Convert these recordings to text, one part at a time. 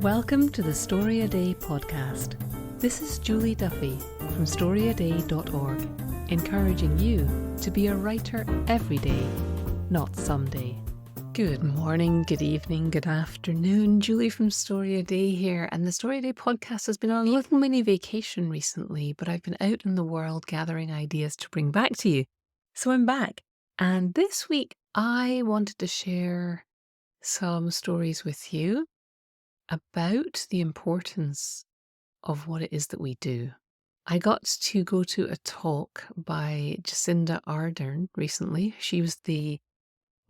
Welcome to the StoryADay Podcast. This is Julie Duffy from StoryADay.org, encouraging you to be a writer every day, not someday. Good morning, good evening, good afternoon. Julie from StoryADay here, and the StoryADay Podcast has been on a little mini vacation recently, but I've been out in the world gathering ideas to bring back to you. So I'm back, and this week I wanted to share some stories with you about the importance of what it is that we do. I got to go to a talk by Jacinda Ardern recently. She was the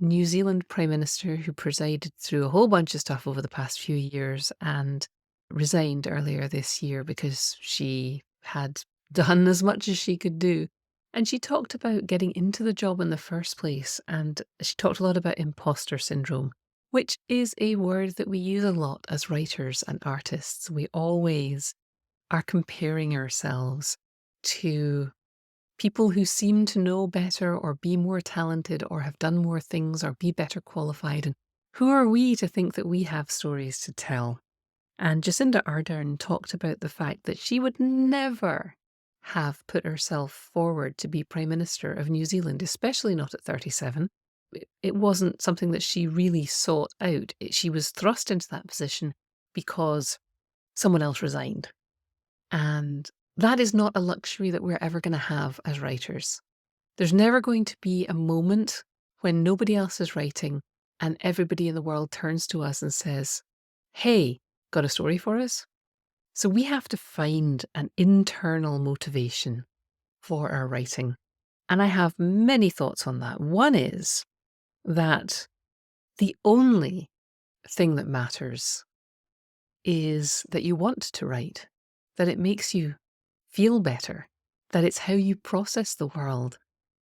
New Zealand Prime Minister who presided through a whole bunch of stuff over the past few years and resigned earlier this year because she had done as much as she could do. And she talked about getting into the job in the first place, and she talked a lot about imposter syndrome, which is a word that we use a lot as writers and artists. We always are comparing ourselves to people who seem to know better or be more talented or have done more things or be better qualified. And who are we to think that we have stories to tell? And Jacinda Ardern talked about the fact that she would never have put herself forward to be Prime Minister of New Zealand, especially not at 37. It wasn't something that she really sought out. She was thrust into that position because someone else resigned. And that is not a luxury that we're ever going to have as writers. There's never going to be a moment when nobody else is writing and everybody in the world turns to us and says, "Hey, got a story for us?" So we have to find an internal motivation for our writing. And I have many thoughts on that. One is that the only thing that matters is that you want to write, that it makes you feel better, that it's how you process the world,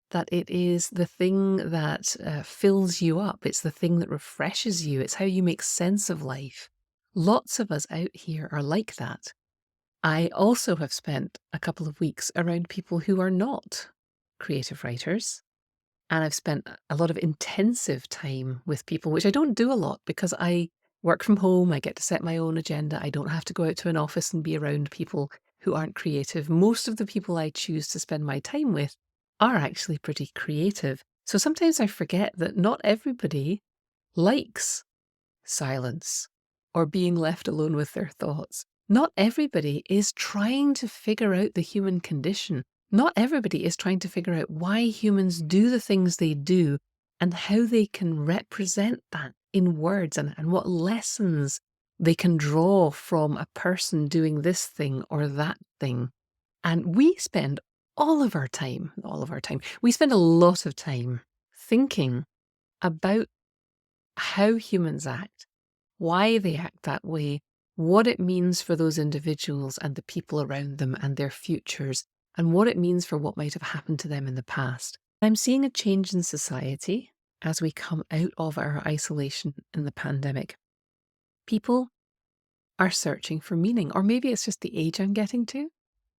that it is the thing that fills you up, it's the thing that refreshes you, it's how you make sense of life. Lots of us out here are like that. I also have spent a couple of weeks around people who are not creative writers. And I've spent a lot of intensive time with people, which I don't do a lot because I work from home. I get to set my own agenda. I don't have to go out to an office and be around people who aren't creative. Most of the people I choose to spend my time with are actually pretty creative. So sometimes I forget that not everybody likes silence or being left alone with their thoughts. Not everybody is trying to figure out the human condition. Not everybody is trying to figure out why humans do the things they do and how they can represent that in words and what lessons they can draw from a person doing this thing or that thing. And we spend we spend a lot of time thinking about how humans act, why they act that way, what it means for those individuals and the people around them and their futures, and what it means for what might have happened to them in the past. I'm seeing a change in society as we come out of our isolation in the pandemic. People are searching for meaning, or maybe it's just the age I'm getting to,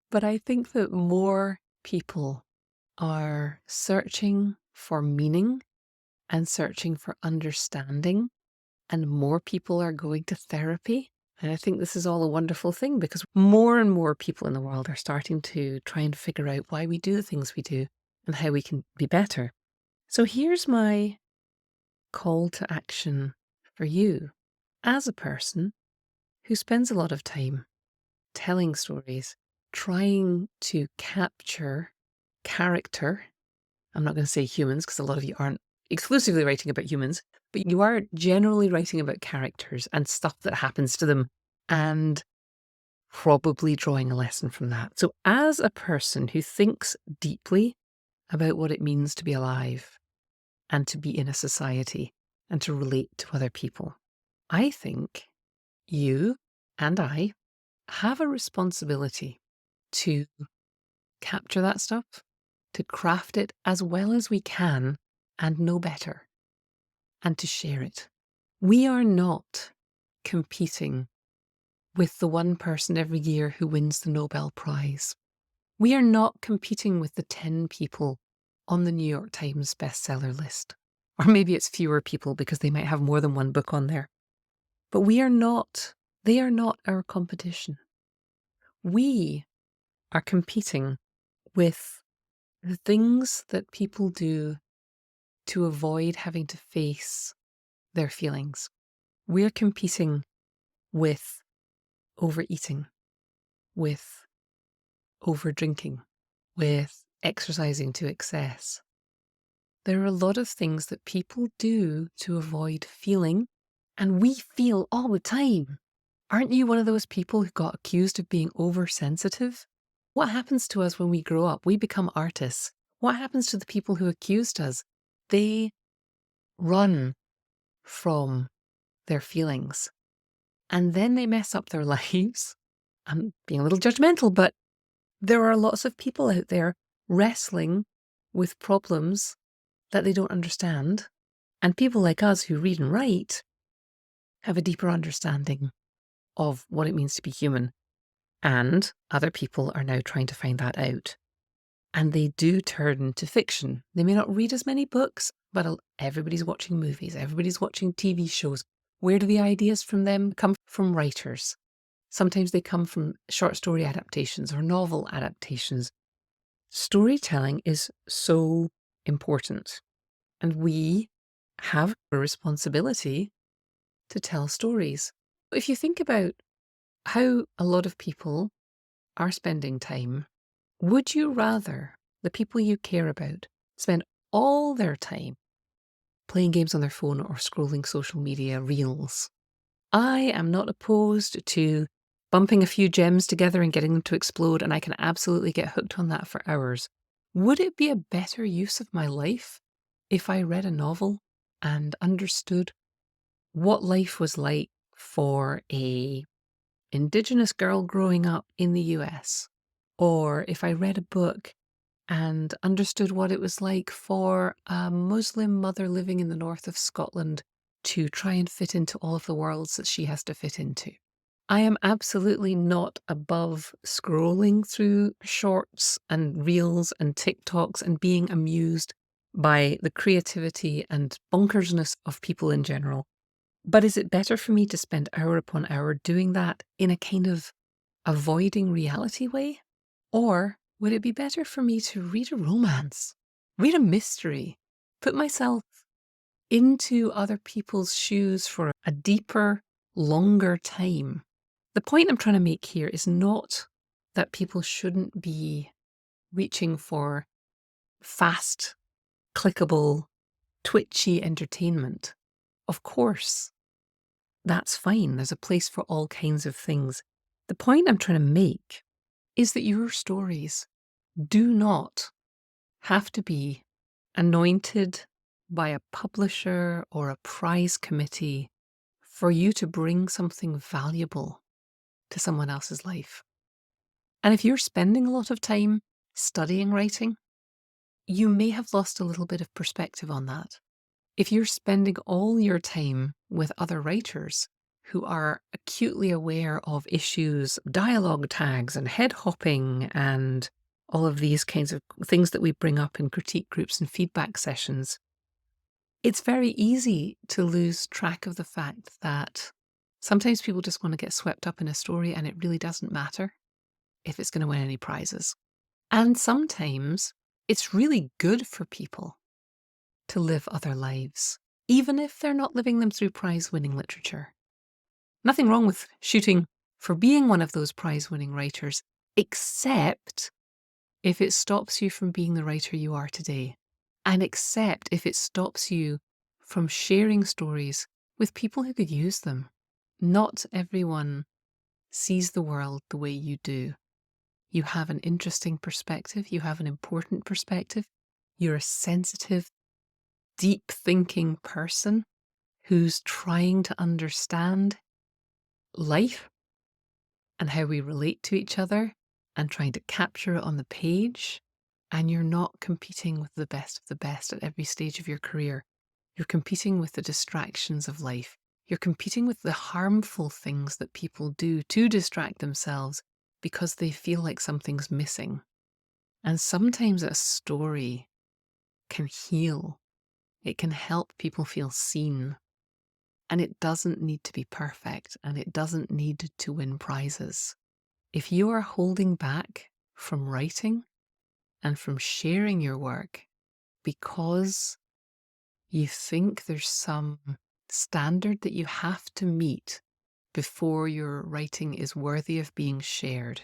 but I think that more people are searching for meaning and searching for understanding, and more people are going to therapy. And I think this is all a wonderful thing because more and more people in the world are starting to try and figure out why we do the things we do and how we can be better. So here's my call to action for you as a person who spends a lot of time telling stories, trying to capture character. I'm not going to say humans because a lot of you aren't exclusively writing about humans, but you are generally writing about characters and stuff that happens to them and probably drawing a lesson from that. So as a person who thinks deeply about what it means to be alive and to be in a society and to relate to other people, I think you and I have a responsibility to capture that stuff, to craft it as well as we can and know better, and to share it. We are not competing with the one person every year who wins the Nobel Prize. We are not competing with the 10 people on the New York Times bestseller list. Or maybe it's fewer people because they might have more than one book on there. But we are not They are not our competition. We are competing with the things that people do to avoid having to face their feelings. We're competing with overeating, with overdrinking, with exercising to excess. There are a lot of things that people do to avoid feeling, and we feel all the time. Aren't you one of those people who got accused of being oversensitive? What happens to us when we grow up? We become artists. What happens to the people who accused us? They run from their feelings, and then they mess up their lives. I'm being a little judgmental, but there are lots of people out there wrestling with problems that they don't understand. And people like us who read and write have a deeper understanding of what it means to be human. And other people are now trying to find that out. And they do turn to fiction. They may not read as many books, but everybody's watching movies, everybody's watching TV shows. Where do the ideas from them come from? Writers. Sometimes they come from short story adaptations or novel adaptations. Storytelling is so important, and we have a responsibility to tell stories. If you think about how a lot of people are spending time, would you rather the people you care about spend all their time playing games on their phone or scrolling social media reels? I am not opposed to bumping a few gems together and getting them to explode, and I can absolutely get hooked on that for hours. Would it be a better use of my life if I read a novel and understood what life was like for a Indigenous girl growing up in the US? Or if I read a book and understood what it was like for a Muslim mother living in the north of Scotland to try and fit into all of the worlds that she has to fit into? I am absolutely not above scrolling through shorts and reels and TikToks and being amused by the creativity and bonkersness of people in general. But is it better for me to spend hour upon hour doing that in a kind of avoiding reality way? Or would it be better for me to read a romance, read a mystery, put myself into other people's shoes for a deeper, longer time? The point I'm trying to make here is not that people shouldn't be reaching for fast, clickable, twitchy entertainment. Of course, that's fine. There's a place for all kinds of things. The point I'm trying to make is that your stories do not have to be anointed by a publisher or a prize committee for you to bring something valuable to someone else's life. And if you're spending a lot of time studying writing, you may have lost a little bit of perspective on that. If you're spending all your time with other writers who are acutely aware of issues, dialogue tags and head hopping and all of these kinds of things that we bring up in critique groups and feedback sessions, it's very easy to lose track of the fact that sometimes people just want to get swept up in a story and it really doesn't matter if it's going to win any prizes. And sometimes it's really good for people to live other lives, even if they're not living them through prize-winning literature. Nothing wrong with shooting for being one of those prize-winning writers, except if it stops you from being the writer you are today, and except if it stops you from sharing stories with people who could use them. Not everyone sees the world the way you do. You have an interesting perspective, you have an important perspective, you're a sensitive, deep-thinking person who's trying to understand life and how we relate to each other and trying to capture it on the page, and you're not competing with the best at every stage of your career. You're competing with the distractions of life. You're competing with the harmful things that people do to distract themselves because they feel like something's missing. And sometimes a story can heal. It can help people feel seen. And it doesn't need to be perfect, and it doesn't need to win prizes. If you are holding back from writing and from sharing your work because you think there's some standard that you have to meet before your writing is worthy of being shared,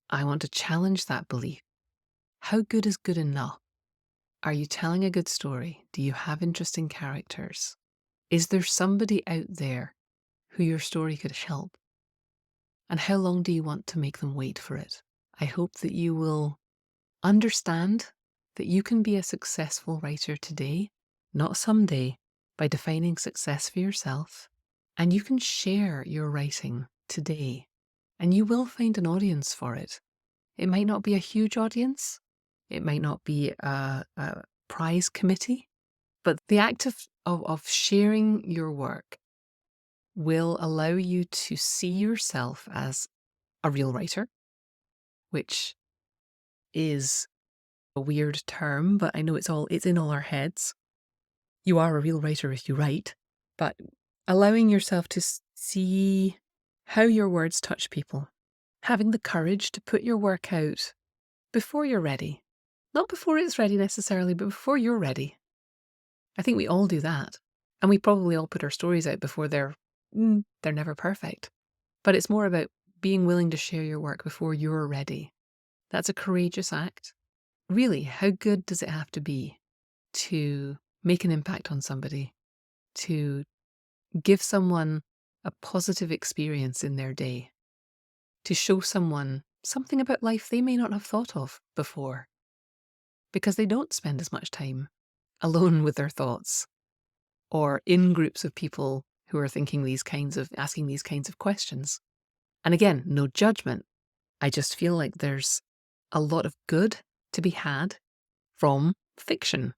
I want to challenge that belief. How good is good enough? Are you telling a good story? Do you have interesting characters? Is there somebody out there who your story could help? And how long do you want to make them wait for it? I hope that you will understand that you can be a successful writer today, not someday, by defining success for yourself. And you can share your writing today, and you will find an audience for it. It might not be a huge audience. It might not be a prize committee, but the act of sharing your work will allow you to see yourself as a real writer, which is a weird term, but I know it's in all our heads. You are a real writer if you write, but allowing yourself to see how your words touch people, having the courage to put your work out before you're ready. Not before it's ready necessarily, but before you're ready. I think we all do that. And we probably all put our stories out before they're never perfect. But it's more about being willing to share your work before you're ready. That's a courageous act. Really, how good does it have to be to make an impact on somebody, to give someone a positive experience in their day, to show someone something about life they may not have thought of before, because they don't spend as much time alone with their thoughts or in groups of people who are asking these kinds of questions. And again, no judgment. I just feel like there's a lot of good to be had from fiction.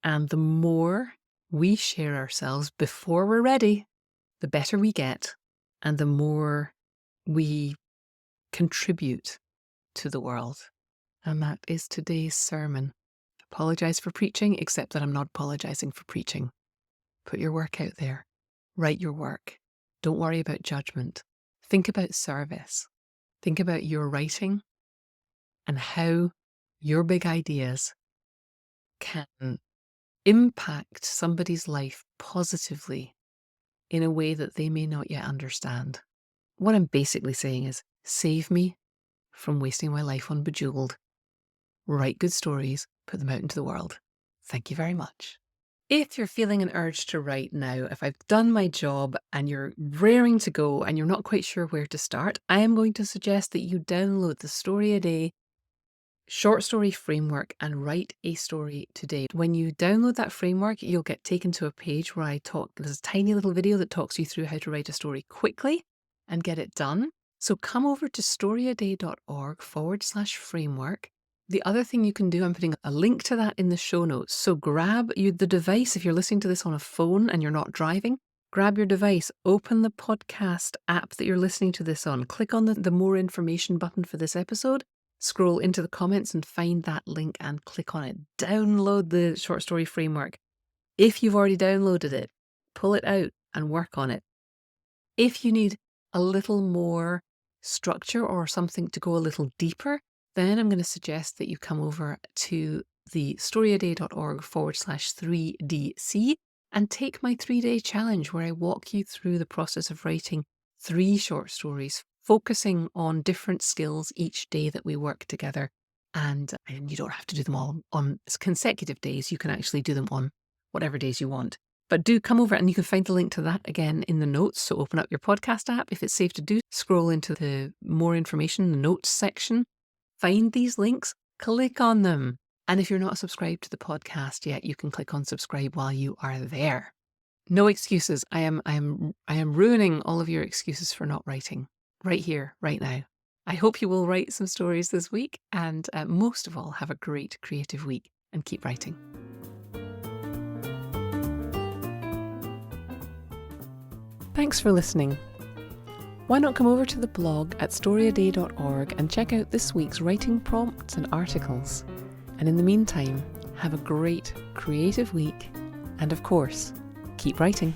And the more we share ourselves before we're ready, the better we get, and the more we contribute to the world. And that is today's sermon. Apologize for preaching, except that I'm not apologizing for preaching. Put your work out there. Write your work. Don't worry about judgment. Think about service. Think about your writing and how your big ideas can impact somebody's life positively in a way that they may not yet understand. What I'm basically saying is, save me from wasting my life on Bejeweled. Write good stories, put them out into the world. Thank you very much. If you're feeling an urge to write now, if I've done my job and you're raring to go and you're not quite sure where to start, I am going to suggest that you download the StoryADay short story framework and write a story today. When you download that framework, you'll get taken to a page where there's a tiny little video that talks you through how to write a story quickly and get it done. So come over to storyaday.org/framework. The other thing you can do, I'm putting a link to that in the show notes. So grab the device, if you're listening to this on a phone and you're not driving, grab your device, open the podcast app that you're listening to this on, click on the more information button for this episode, scroll into the comments and find that link and click on it. Download the short story framework. If you've already downloaded it, pull it out and work on it. If you need a little more structure or something to go a little deeper, then I'm going to suggest that you come over to the storyaday.org/3DC and take my 3-day challenge where I walk you through the process of writing 3 short stories, focusing on different skills each day that we work together. And you don't have to do them all on consecutive days. You can actually do them on whatever days you want. But do come over and you can find the link to that again in the notes. So open up your podcast app. If it's safe to do, scroll into the more information, the notes section. Find these links, click on them. And if you're not subscribed to the podcast yet, you can click on subscribe while you are there. No excuses. I am ruining all of your excuses for not writing right here, right now. I hope you will write some stories this week and most of all, have a great creative week and keep writing. Thanks for listening. Why not come over to the blog at storyaday.org and check out this week's writing prompts and articles. And in the meantime, have a great creative week and of course, keep writing.